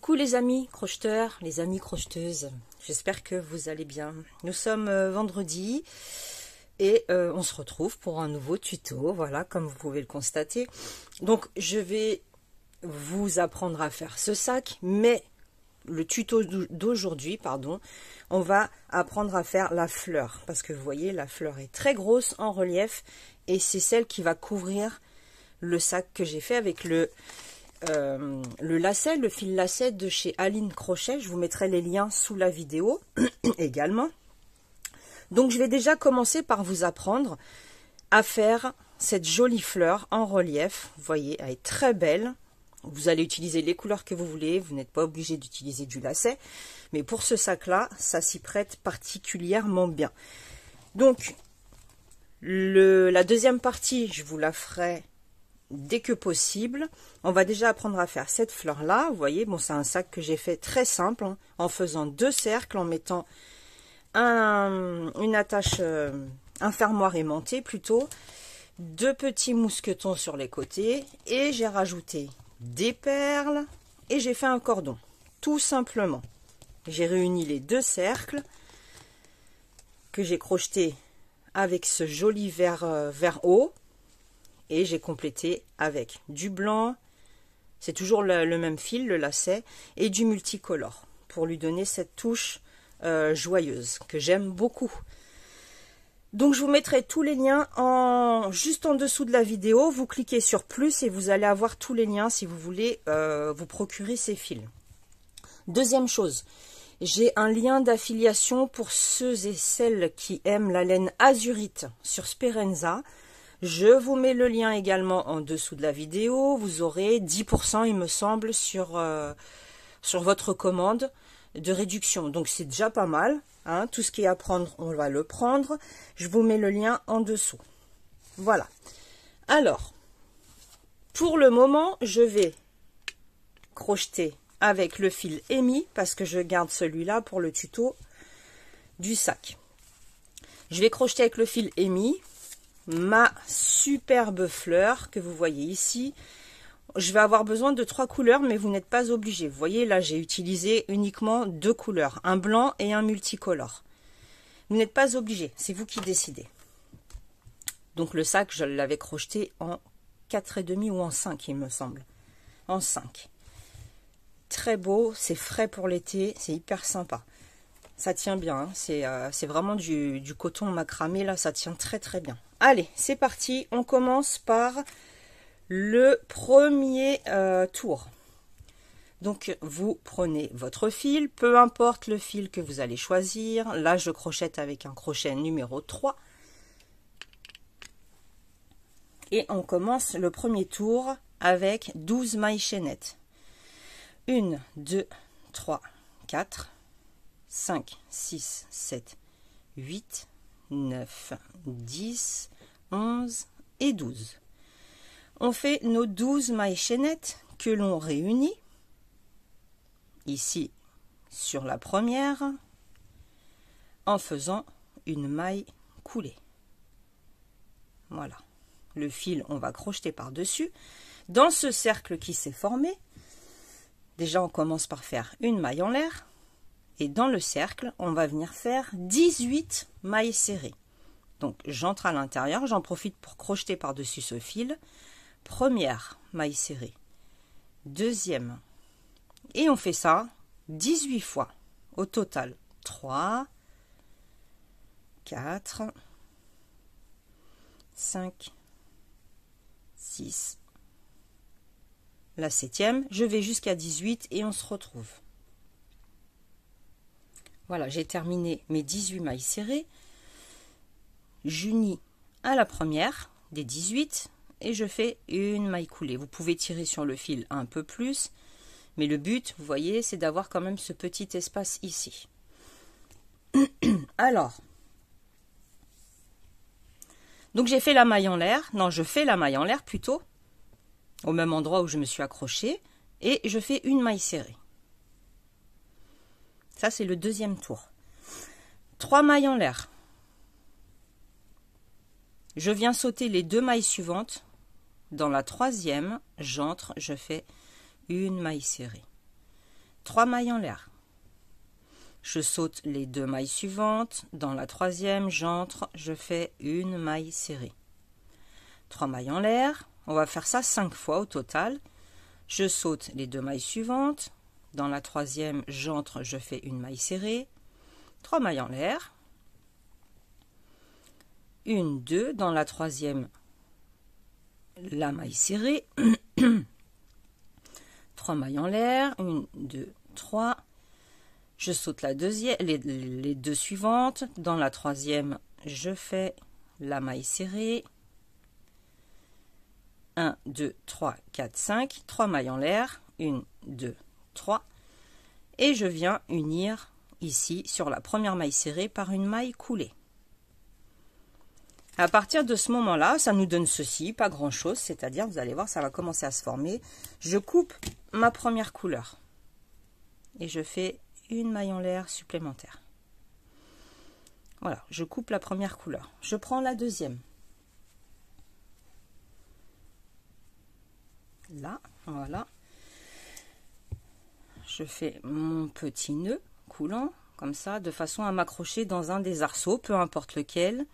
Coucou les amis crocheteurs, les amis crocheteuses, j'espère que vous allez bien. Nous sommes vendredi et on se retrouve pour un nouveau tuto, voilà, comme vous pouvez le constater. Donc je vais vous apprendre à faire ce sac, mais le tuto d'aujourd'hui, pardon, on va apprendre à faire la fleur, parce que vous voyez, la fleur est très grosse en relief et c'est celle qui va couvrir le sac que j'ai fait avec le lacet, le fil lacet de chez Aline Crochet. Je vous mettrai les liens sous la vidéo également. Donc je vais déjà commencer par vous apprendre à faire cette jolie fleur en relief. Vous voyez, elle est très belle. Vous allez utiliser les couleurs que vous voulez, vous n'êtes pas obligé d'utiliser du lacet, mais pour ce sac là, ça s'y prête particulièrement bien. Donc la deuxième partie, je vous la ferai dès que possible. On va déjà apprendre à faire cette fleur là. Vous voyez, bon, c'est un sac que j'ai fait très simple, hein, en faisant 2 cercles, en mettant une attache, un fermoir aimanté plutôt, 2 petits mousquetons sur les côtés, et j'ai rajouté des perles et j'ai fait un cordon, tout simplement. J'ai réuni les 2 cercles que j'ai crochetés avec ce joli vert haut. Et j'ai complété avec du blanc, c'est toujours le même fil, le lacet, et du multicolore, pour lui donner cette touche joyeuse, que j'aime beaucoup. Donc je vous mettrai tous les liens juste en dessous de la vidéo, vous cliquez sur plus et vous allez avoir tous les liens si vous voulez vous procurer ces fils. Deuxième chose, j'ai un lien d'affiliation pour ceux et celles qui aiment la laine azurite sur Sperenza. Je vous mets le lien également en dessous de la vidéo. Vous aurez 10%, il me semble, sur votre commande de réduction. Donc, c'est déjà pas mal. Hein. Tout ce qui est à prendre, on va le prendre. Je vous mets le lien en dessous. Voilà. Alors, pour le moment, je vais crocheter avec le fil émis parce que je garde celui-là pour le tuto du sac. Je vais crocheter avec le fil émis ma superbe fleur que vous voyez ici. Je vais avoir besoin de 3 couleurs, mais vous n'êtes pas obligé. Vous voyez, là, j'ai utilisé uniquement 2 couleurs, un blanc et un multicolore. Vous n'êtes pas obligé, c'est vous qui décidez. Donc le sac, je l'avais crocheté en 4,5 ou en 5, il me semble. En 5. Très beau, c'est frais pour l'été, c'est hyper sympa. Ça tient bien, hein. C'est vraiment du coton macramé, là, ça tient très très bien. Allez, c'est parti, on commence par le premier tour. Donc, vous prenez votre fil, peu importe le fil que vous allez choisir. Là, je crochette avec un crochet numéro 3. Et on commence le premier tour avec 12 mailles chaînettes. 1, 2, 3, 4, 5, 6, 7, 8, 9, 10, 11 et 12. On fait nos 12 mailles chaînettes que l'on réunit ici sur la première en faisant une maille coulée. Voilà. Le fil, on va crocheter par-dessus. Dans ce cercle qui s'est formé, déjà on commence par faire une maille en l'air. Et dans le cercle, on va venir faire 18 mailles serrées. Donc, j'entre à l'intérieur, j'en profite pour crocheter par-dessus ce fil. Première maille serrée, deuxième. Et on fait ça 18 fois. Au total, 3, 4, 5, 6. La 7e, je vais jusqu'à 18 et on se retrouve. Voilà, j'ai terminé mes 18 mailles serrées. J'unis à la première des 18 et je fais une maille coulée. Vous pouvez tirer sur le fil un peu plus, mais le but, vous voyez, c'est d'avoir quand même ce petit espace ici. Alors, donc j'ai fait la maille en l'air. Non, je fais la maille en l'air plutôt, au même endroit où je me suis accrochée, et je fais une maille serrée. Ça, c'est le deuxième tour. 3 mailles en l'air. Je viens sauter les 2 mailles suivantes. Dans la 3e, j'entre, je fais une maille serrée. 3 mailles en l'air. Je saute les 2 mailles suivantes. Dans la troisième, j'entre, je fais une maille serrée. 3 mailles en l'air. On va faire ça 5 fois au total. Je saute les 2 mailles suivantes. Dans la troisième, j'entre, je fais une maille serrée. 3 mailles en l'air. 1, 2. Dans la troisième, la maille serrée. 3 mailles en l'air. 1, 2, 3. Je saute la deuxième, les 2 suivantes. Dans la troisième, je fais la maille serrée. 1, 2, 3, 4, 5. 3 mailles en l'air. 1, 2, 3. Et je viens unir ici sur la première maille serrée par une maille coulée. À partir de ce moment-là, ça nous donne ceci, pas grand-chose, c'est-à-dire, vous allez voir, ça va commencer à se former. Je coupe ma première couleur et je fais une maille en l'air supplémentaire. Voilà, je coupe la première couleur. Je prends la deuxième. Là, voilà. Je fais mon petit nœud coulant, comme ça, de façon à m'accrocher dans un des arceaux, peu importe lequel.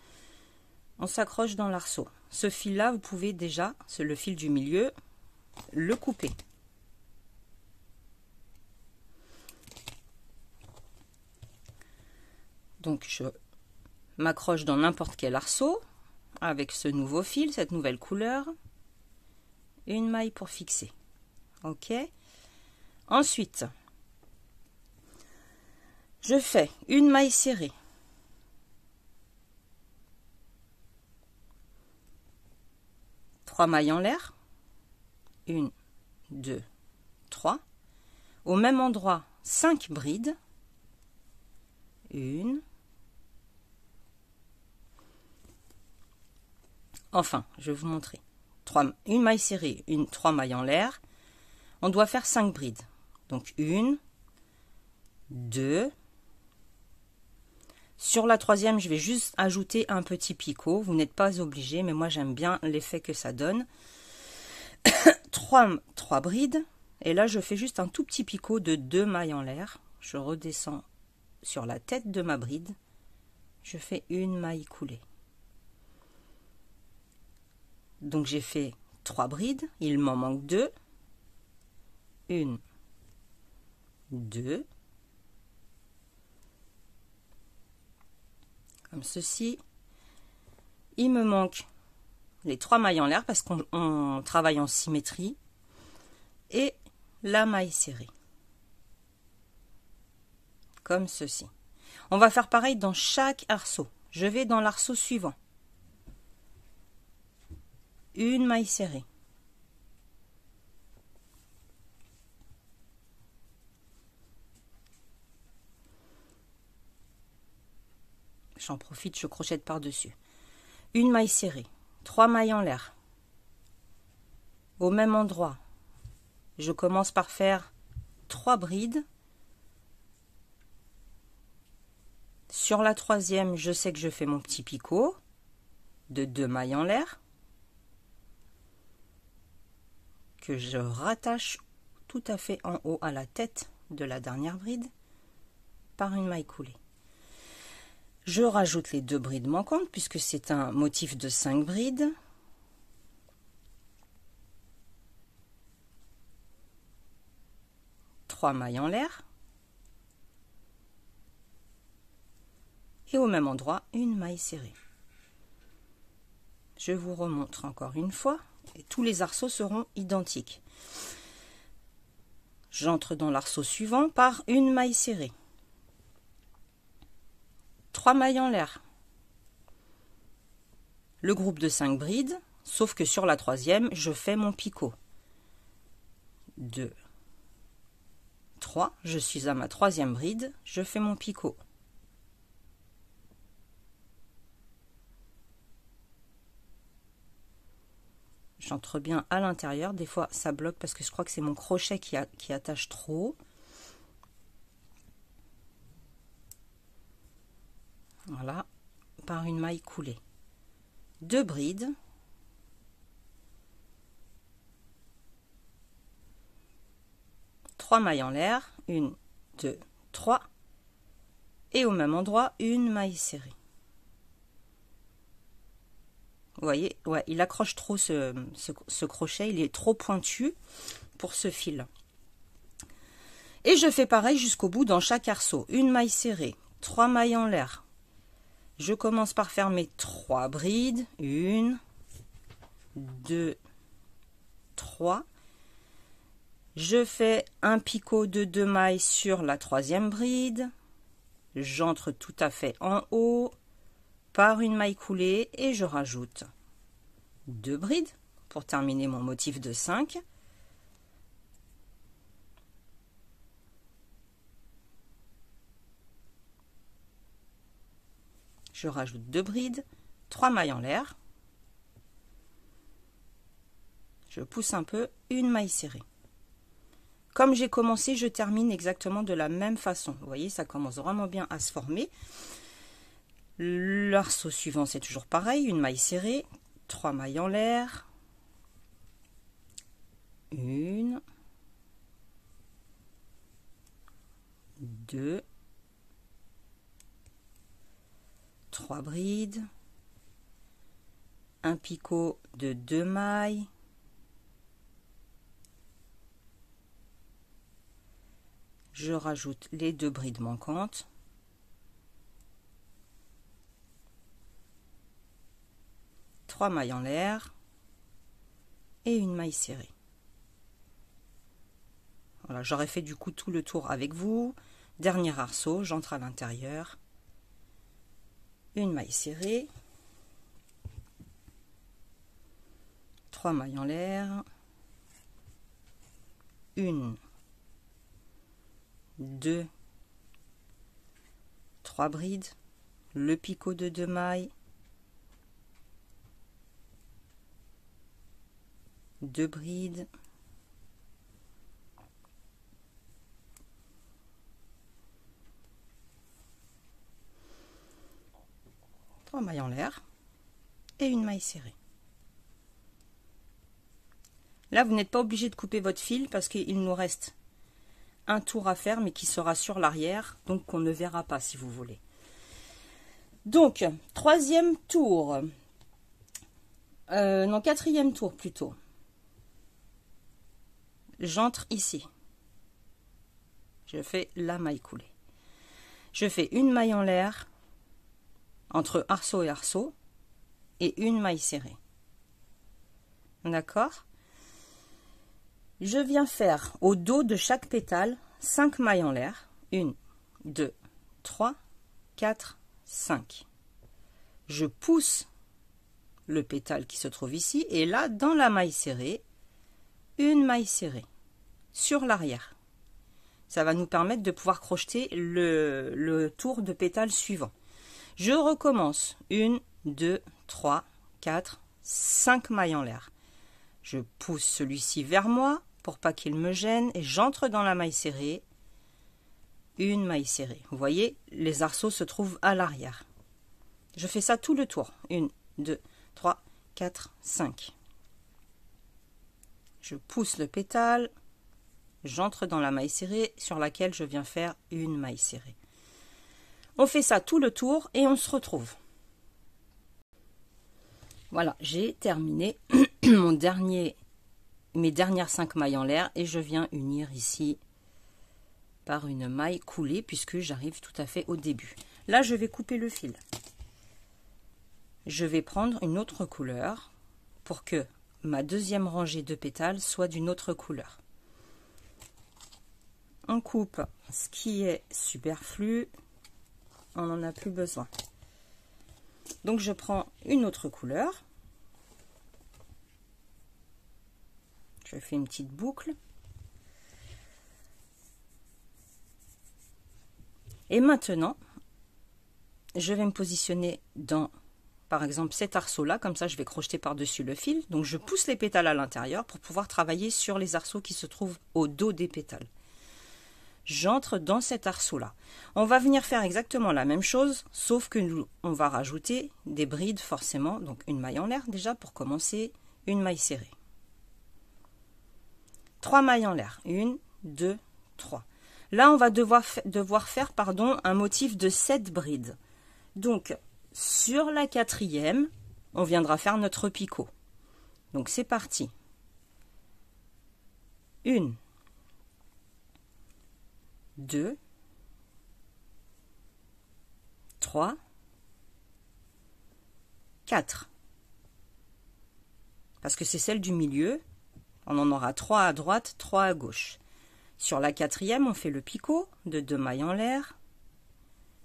On s'accroche dans l'arceau. Ce fil-là, vous pouvez déjà, c'est le fil du milieu, le couper. Donc, je m'accroche dans n'importe quel arceau avec ce nouveau fil, cette nouvelle couleur. Une maille pour fixer. OK. Ensuite, je fais une maille serrée. Trois mailles en l'air. 1, 2, 3. Au même endroit, 5 brides. 1. Enfin, je vais vous montrer. Une maille serrée, 3 mailles en l'air. On doit faire 5 brides. Donc 1, 2. Sur la troisième, je vais juste ajouter un petit picot. Vous n'êtes pas obligé, mais moi j'aime bien l'effet que ça donne. 3 brides. Et là, je fais juste un tout petit picot de 2 mailles en l'air. Je redescends sur la tête de ma bride. Je fais une maille coulée. Donc j'ai fait 3 brides, il m'en manque 2. 1, 2. Comme ceci. Il me manque les 3 mailles en l'air parce qu'on travaille en symétrie. Et la maille serrée. Comme ceci. On va faire pareil dans chaque arceau. Je vais dans l'arceau suivant. Une maille serrée. J'en profite, je crochette par-dessus. Une maille serrée. 3 mailles en l'air. Au même endroit, je commence par faire 3 brides. Sur la troisième, je sais que je fais mon petit picot de 2 mailles en l'air. Que je rattache tout à fait en haut à la tête de la dernière bride par une maille coulée. Je rajoute les 2 brides manquantes puisque c'est un motif de 5 brides. Trois mailles en l'air. Et au même endroit, une maille serrée. Je vous remontre encore une fois. Et tous les arceaux seront identiques. J'entre dans l'arceau suivant par une maille serrée. 3 mailles en l'air. Le groupe de 5 brides, sauf que sur la troisième, je fais mon picot. 2, 3, je suis à ma troisième bride, je fais mon picot. J'entre bien à l'intérieur, des fois ça bloque parce que je crois que c'est mon crochet qui attache trop. Voilà, par une maille coulée. 2 brides. 3 mailles en l'air, 1, 2, 3, et au même endroit, une maille serrée. Vous voyez, ouais, il accroche trop ce crochet, il est trop pointu pour ce fil. Et je fais pareil jusqu'au bout dans chaque arceau. Une maille serrée, 3 mailles en l'air. Je commence par faire mes 3 brides. 1, 2, 3. Je fais un picot de 2 mailles sur la 3e bride. J'entre tout à fait en haut par une maille coulée et je rajoute 2 brides pour terminer mon motif de 5. Je rajoute 2 brides, 3 mailles en l'air. Je pousse un peu, une maille serrée. Comme j'ai commencé, je termine exactement de la même façon. Vous voyez, ça commence vraiment bien à se former. L'arceau suivant, c'est toujours pareil. Une maille serrée, 3 mailles en l'air. 1, 2, 3 brides. Un picot de 2 mailles. Je rajoute les 2 brides manquantes. Trois mailles en l'air et une maille serrée. Voilà, j'aurais fait du coup tout le tour avec vous. Dernier arceau, j'entre à l'intérieur. Une maille serrée. 3 mailles en l'air. 1, 2, 3 brides, le picot de 2 mailles, 2 brides, trois mailles en l'air et une maille serrée. Là, vous n'êtes pas obligé de couper votre fil parce qu'il nous reste un tour à faire, mais qui sera sur l'arrière, donc qu'on ne verra pas si vous voulez. Donc, troisième tour. Non, quatrième tour plutôt. J'entre ici. Je fais la maille coulée. Je fais une maille en l'air entre arceau et arceau et une maille serrée. D'accord ? Je viens faire au dos de chaque pétale 5 mailles en l'air. 1, 2, 3, 4, 5. Je pousse le pétale qui se trouve ici et là, dans la maille serrée, une maille serrée sur l'arrière. Ça va nous permettre de pouvoir crocheter le tour de pétale suivant. Je recommence. 1, 2, 3, 4, 5 mailles en l'air. Je pousse celui-ci vers moi pour pas qu'il me gêne et j'entre dans la maille serrée, une maille serrée. Vous voyez, les arceaux se trouvent à l'arrière. Je fais ça tout le tour. 1, 2, 3, 4, 5. Je pousse le pétale, j'entre dans la maille serrée sur laquelle je viens faire une maille serrée. On fait ça tout le tour et on se retrouve. Voilà, j'ai terminé mes dernières 5 mailles en l'air et je viens unir ici par une maille coulée puisque j'arrive tout à fait au début. Là, je vais couper le fil. Je vais prendre une autre couleur pour que ma deuxième rangée de pétales soit d'une autre couleur. On coupe ce qui est superflu, on n'en a plus besoin. Donc je prends une autre couleur. Je fais une petite boucle. Et maintenant, je vais me positionner dans, par exemple, cet arceau-là. Comme ça, je vais crocheter par-dessus le fil. Donc, je pousse les pétales à l'intérieur pour pouvoir travailler sur les arceaux qui se trouvent au dos des pétales. J'entre dans cet arceau-là. On va venir faire exactement la même chose, sauf que nous, on va rajouter des brides forcément. Donc, une maille en l'air déjà pour commencer, une maille serrée. 3 mailles en l'air. 1, 2, 3. Là, on va devoir faire un motif de 7 brides. Donc, sur la 4e, on viendra faire notre picot. Donc, c'est parti. 1, 2, 3, 4. Parce que c'est celle du milieu. On en aura 3 à droite, 3 à gauche. Sur la 4e, on fait le picot de 2 mailles en l'air.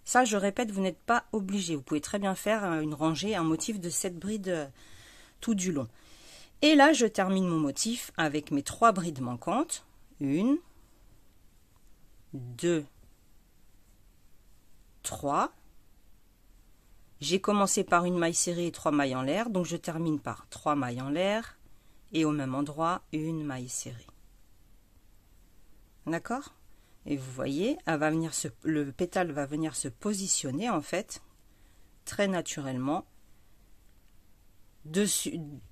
Ça, je répète, vous n'êtes pas obligé. Vous pouvez très bien faire une rangée, un motif de 7 brides tout du long. Et là, je termine mon motif avec mes 3 brides manquantes. 1, 2, 3. J'ai commencé par une maille serrée et 3 mailles en l'air, donc je termine par 3 mailles en l'air et au même endroit, une maille serrée. D'accord? Et vous voyez, le pétale va venir se positionner en fait, très naturellement,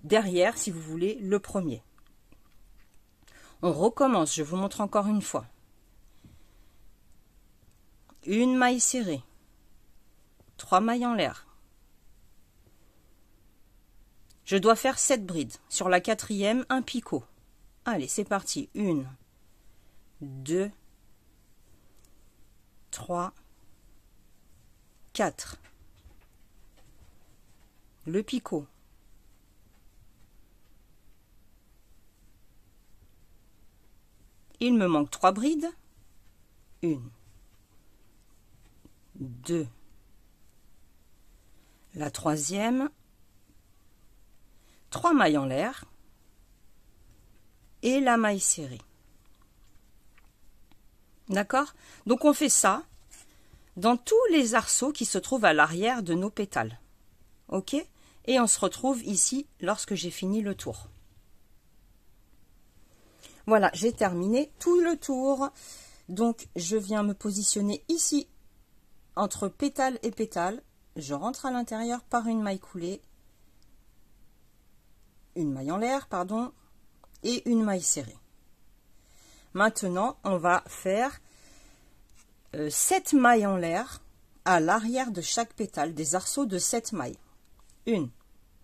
derrière, si vous voulez, le premier. On recommence, je vous montre encore une fois. Une maille serrée, 3 mailles en l'air. Je dois faire 7 brides. Sur la 4e, un picot. Allez, c'est parti. 1, 2, 3, 4. Le picot. Il me manque 3 brides. 1, 2, la 3e, 3 mailles en l'air et la maille serrée. D'accord? Donc on fait ça dans tous les arceaux qui se trouvent à l'arrière de nos pétales. Ok? Et on se retrouve ici lorsque j'ai fini le tour. Voilà, j'ai terminé tout le tour. Donc je viens me positionner ici entre pétale et pétale. Je rentre à l'intérieur par une maille coulée, une maille en l'air, pardon, et une maille serrée. Maintenant, on va faire 7 mailles en l'air à l'arrière de chaque pétale, des arceaux de 7 mailles. 1,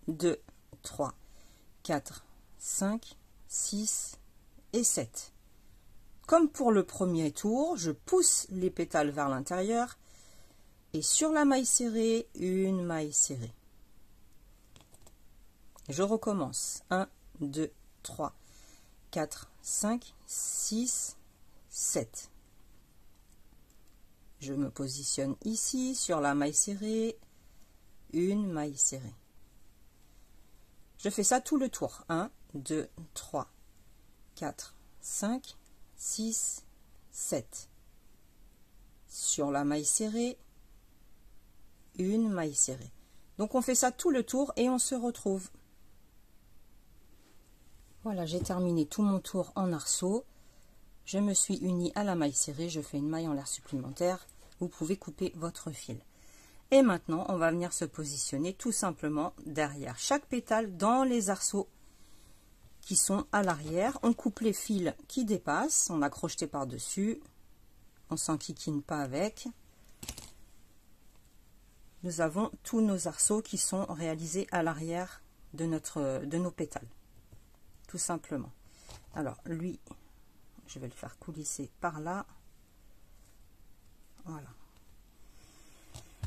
2, 3, 4, 5, 6 et 7. Comme pour le premier tour, je pousse les pétales vers l'intérieur et sur la maille serrée, une maille serrée. Je recommence. 1, 2, 3, 4, 5, 6, 7. Je me positionne ici sur la maille serrée, une maille serrée. Je fais ça tout le tour. 1, 2, 3, 4, 5, 6, 7. Sur la maille serrée, une maille serrée. Donc on fait ça tout le tour et on se retrouve. Voilà, j'ai terminé tout mon tour en arceau. Je me suis unie à la maille serrée, je fais une maille en l'air supplémentaire. Vous pouvez couper votre fil. Et maintenant, on va venir se positionner tout simplement derrière chaque pétale dans les arceaux qui sont à l'arrière. On coupe les fils qui dépassent, on a crocheté par-dessus. On s'enquiquine pas avec. Nous avons tous nos arceaux qui sont réalisés à l'arrière de nos pétales. Tout simplement. Alors, lui, je vais le faire coulisser par là. Voilà.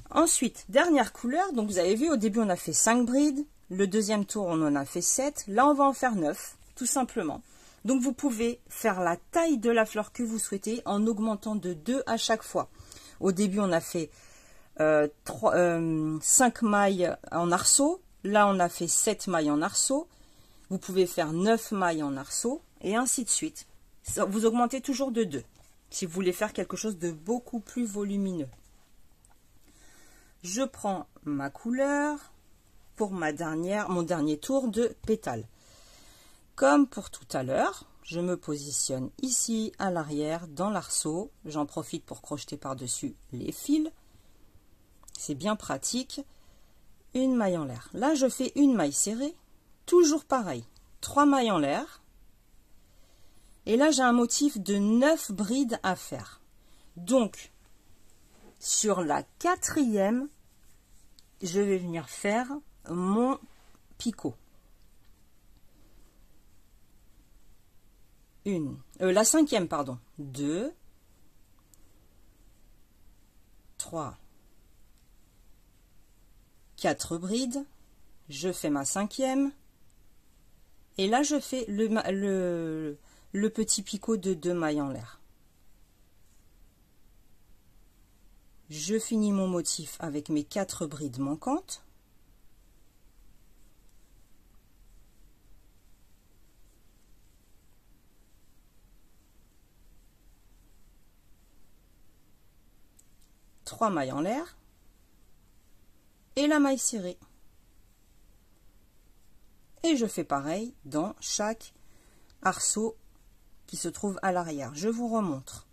Ensuite, dernière couleur. Donc, vous avez vu, au début, on a fait 5 brides. Le deuxième tour, on en a fait 7. Là, on va en faire 9, tout simplement. Donc, vous pouvez faire la taille de la fleur que vous souhaitez en augmentant de 2 à chaque fois. Au début, on a fait 5 mailles en arceau. Là, on a fait 7 mailles en arceau. Vous pouvez faire 9 mailles en arceau et ainsi de suite. Vous augmentez toujours de 2 si vous voulez faire quelque chose de beaucoup plus volumineux. Je prends ma couleur pour mon dernier tour de pétales. Comme pour tout à l'heure, je me positionne ici à l'arrière dans l'arceau. J'en profite pour crocheter par-dessus les fils. C'est bien pratique. Une maille en l'air. Là, je fais une maille serrée. Toujours pareil. 3 mailles en l'air. Et là, j'ai un motif de 9 brides à faire. Donc, sur la 4e, je vais venir faire mon picot. La 5e, pardon. 2, 3, 4 brides. Je fais ma 5e. Et là, je fais le petit picot de 2 mailles en l'air. Je finis mon motif avec mes 4 brides manquantes. Trois mailles en l'air et la maille serrée. Et je fais pareil dans chaque arceau qui se trouve à l'arrière. Je vous remontre.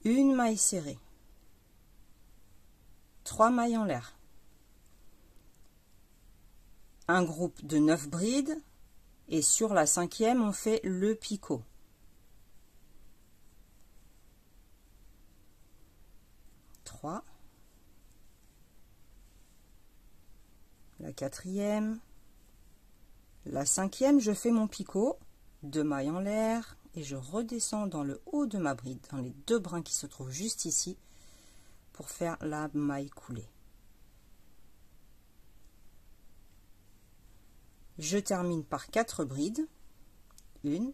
Une maille serrée. 3 mailles en l'air. Un groupe de 9 brides. Et sur la 5e, on fait le picot. La 4e, la 5e, je fais mon picot, 2 mailles en l'air et je redescends dans le haut de ma bride, dans les 2 brins qui se trouvent juste ici, pour faire la maille coulée. Je termine par 4 brides, 1,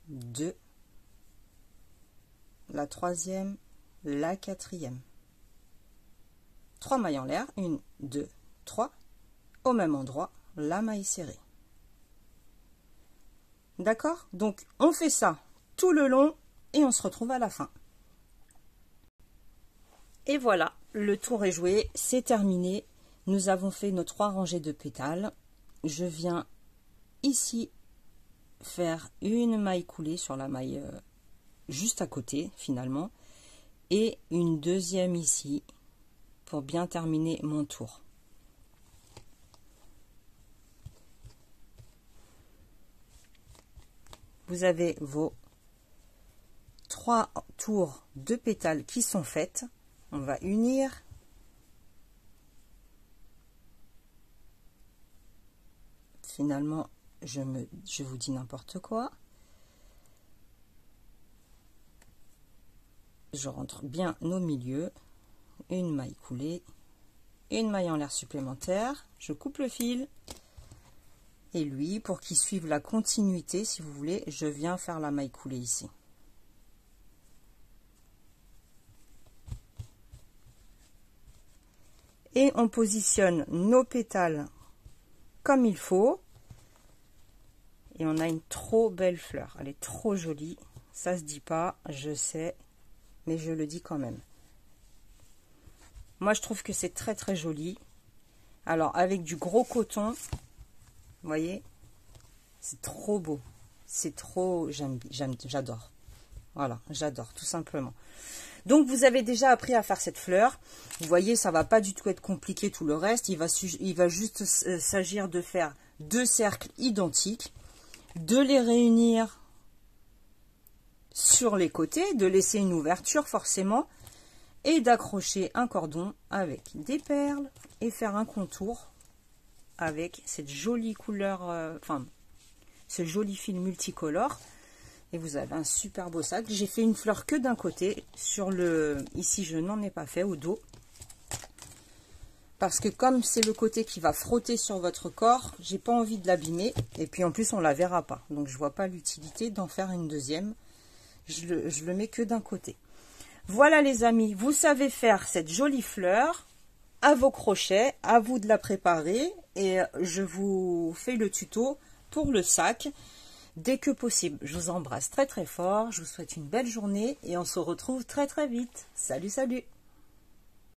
2, la 3e, la 4e. 3 mailles en l'air, 1, 2, 3, au même endroit, la maille serrée. D'accord? Donc, on fait ça tout le long et on se retrouve à la fin. Et voilà, le tour est joué, c'est terminé. Nous avons fait nos 3 rangées de pétales. Je viens ici faire une maille coulée sur la maille juste à côté, finalement, et une deuxième ici, pour bien terminer mon tour. Vous avez vos 3 tours de pétales qui sont faites. On va unir. Finalement, je vous dis n'importe quoi. Je rentre bien au milieu. Une maille coulée, une maille en l'air supplémentaire, je coupe le fil et lui, pour qu'il suive la continuité, si vous voulez, je viens faire la maille coulée ici. Et on positionne nos pétales comme il faut et on a une trop belle fleur, elle est trop jolie, ça se dit pas, je sais, mais je le dis quand même. Moi, je trouve que c'est très très joli. Alors, avec du gros coton, vous voyez, c'est trop beau. C'est trop, j'adore. Voilà, j'adore, tout simplement. Donc, vous avez déjà appris à faire cette fleur. Vous voyez, ça va pas du tout être compliqué tout le reste. Il va juste s'agir de faire 2 cercles identiques, de les réunir sur les côtés, de laisser une ouverture forcément, et d'accrocher un cordon avec des perles et faire un contour avec cette jolie couleur, ce joli fil multicolore. Et vous avez un super beau sac. J'ai fait une fleur que d'un côté. Ici, je n'en ai pas fait au dos. Parce que comme c'est le côté qui va frotter sur votre corps, j'ai pas envie de l'abîmer. Et puis en plus, on la verra pas. Donc je vois pas l'utilité d'en faire une deuxième. Je le mets que d'un côté. Voilà les amis, vous savez faire cette jolie fleur à vos crochets, à vous de la préparer et je vous fais le tuto pour le sac dès que possible. Je vous embrasse très très fort, je vous souhaite une belle journée et on se retrouve très très vite. Salut, salut!